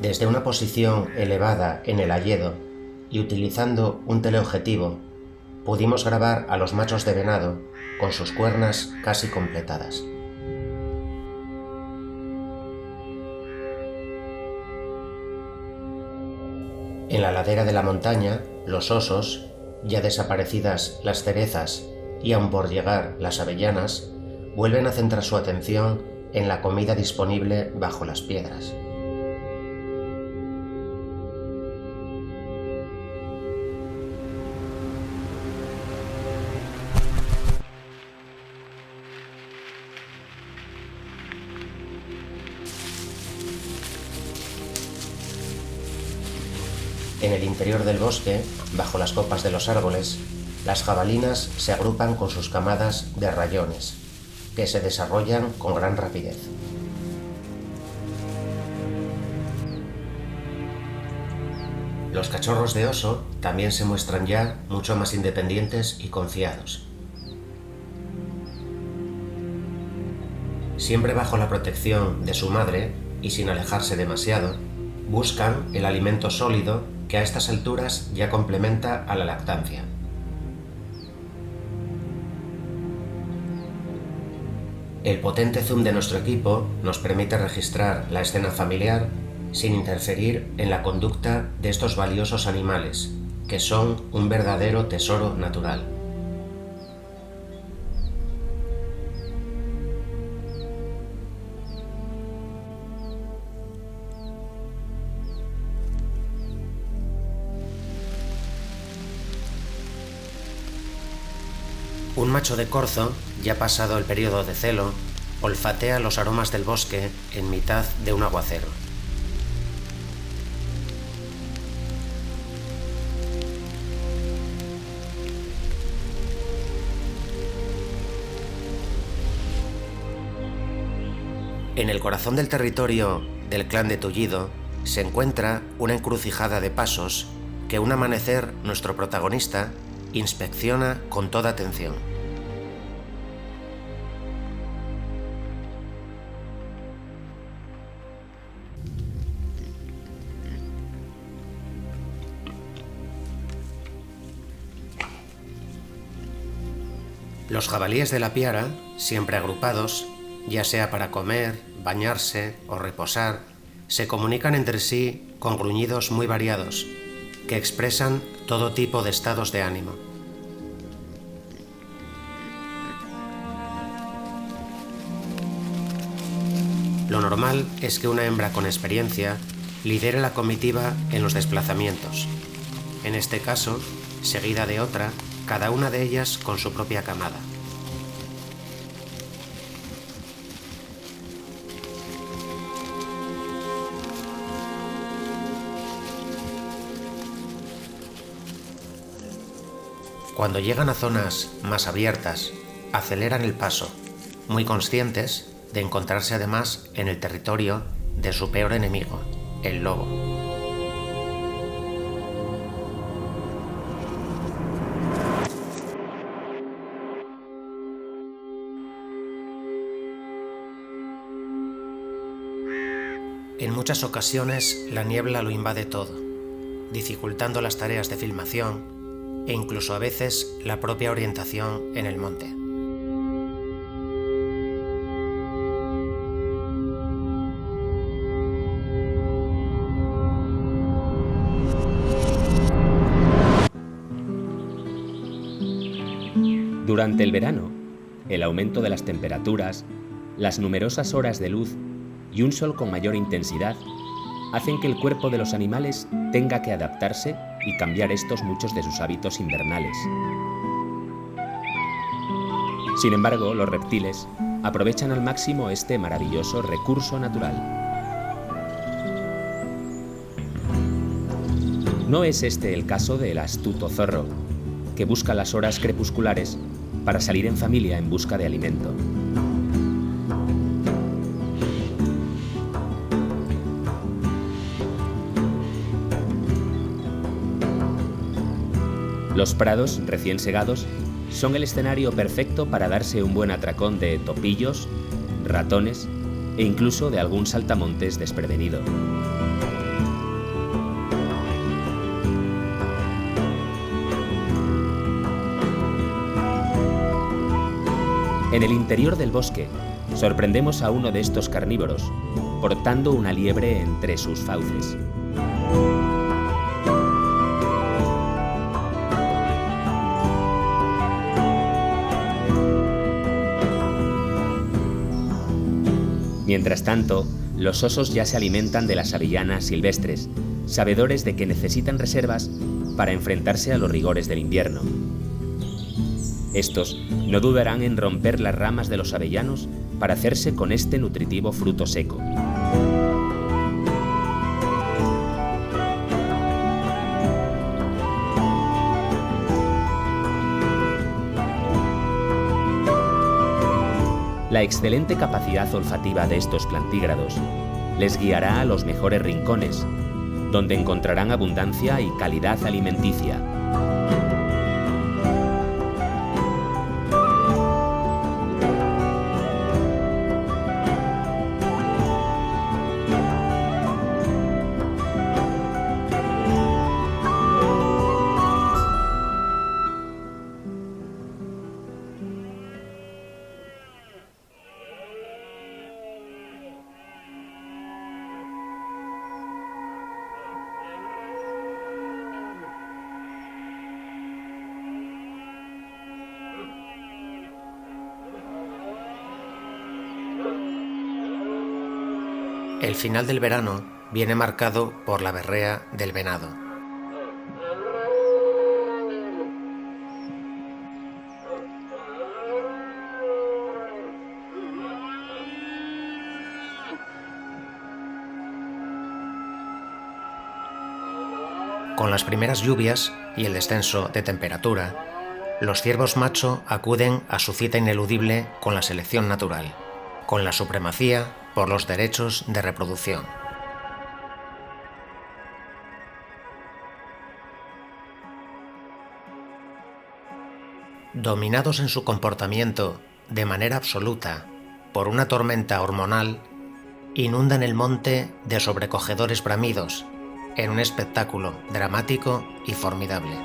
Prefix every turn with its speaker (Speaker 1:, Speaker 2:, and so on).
Speaker 1: Desde una posición elevada en el hayedo y utilizando un teleobjetivo, pudimos grabar a los machos de venado con sus cuernas casi completadas. En la ladera de la montaña, los osos, ya desaparecidas las cerezas y aún por llegar las avellanas, vuelven a centrar su atención en la comida disponible bajo las piedras. En el interior del bosque, bajo las copas de los árboles, las jabalinas se agrupan con sus camadas de rayones, que se desarrollan con gran rapidez. Los cachorros de oso también se muestran ya mucho más independientes y confiados. Siempre bajo la protección de su madre y sin alejarse demasiado, buscan el alimento sólido que a estas alturas ya complementa a la lactancia. El potente zoom de nuestro equipo nos permite registrar la escena familiar sin interferir en la conducta de estos valiosos animales, que son un verdadero tesoro natural. Un macho de corzo, ya pasado el periodo de celo, olfatea los aromas del bosque en mitad de un aguacero. En el corazón del territorio del clan de Tullido se encuentra una encrucijada de pasos que un amanecer nuestro protagonista inspecciona con toda atención. Los jabalíes de la piara, siempre agrupados, ya sea para comer, bañarse o reposar, se comunican entre sí con gruñidos muy variados, que expresan todo tipo de estados de ánimo. Lo normal es que una hembra con experiencia lidere la comitiva en los desplazamientos. En este caso, seguida de otra, cada una de ellas con su propia camada. Cuando llegan a zonas más abiertas, aceleran el paso, muy conscientes de encontrarse además en el territorio de su peor enemigo, el lobo. En muchas ocasiones la niebla lo invade todo, dificultando las tareas de filmación e incluso a veces la propia orientación en el monte.
Speaker 2: Durante el verano, el aumento de las temperaturas, las numerosas horas de luz y un sol con mayor intensidad hacen que el cuerpo de los animales tenga que adaptarse y cambiar muchos de sus hábitos invernales. Sin embargo, los reptiles aprovechan al máximo este maravilloso recurso natural. No es este el caso del astuto zorro, que busca las horas crepusculares para salir en familia en busca de alimento. Los prados recién segados son el escenario perfecto para darse un buen atracón de topillos, ratones e incluso de algún saltamontes desprevenido. En el interior del bosque, sorprendemos a uno de estos carnívoros, portando una liebre entre sus fauces. Mientras tanto, los osos ya se alimentan de las avellanas silvestres, sabedores de que necesitan reservas para enfrentarse a los rigores del invierno. Estos no dudarán en romper las ramas de los avellanos para hacerse con este nutritivo fruto seco. La excelente capacidad olfativa de estos plantígrados les guiará a los mejores rincones, donde encontrarán abundancia y calidad alimenticia.
Speaker 1: El final del verano viene marcado por la berrea del venado. Con las primeras lluvias y el descenso de temperatura, los ciervos macho acuden a su cita ineludible con la selección natural, con la supremacía por los derechos de reproducción. Dominados en su comportamiento de manera absoluta por una tormenta hormonal, inundan el monte de sobrecogedores bramidos en un espectáculo dramático y formidable.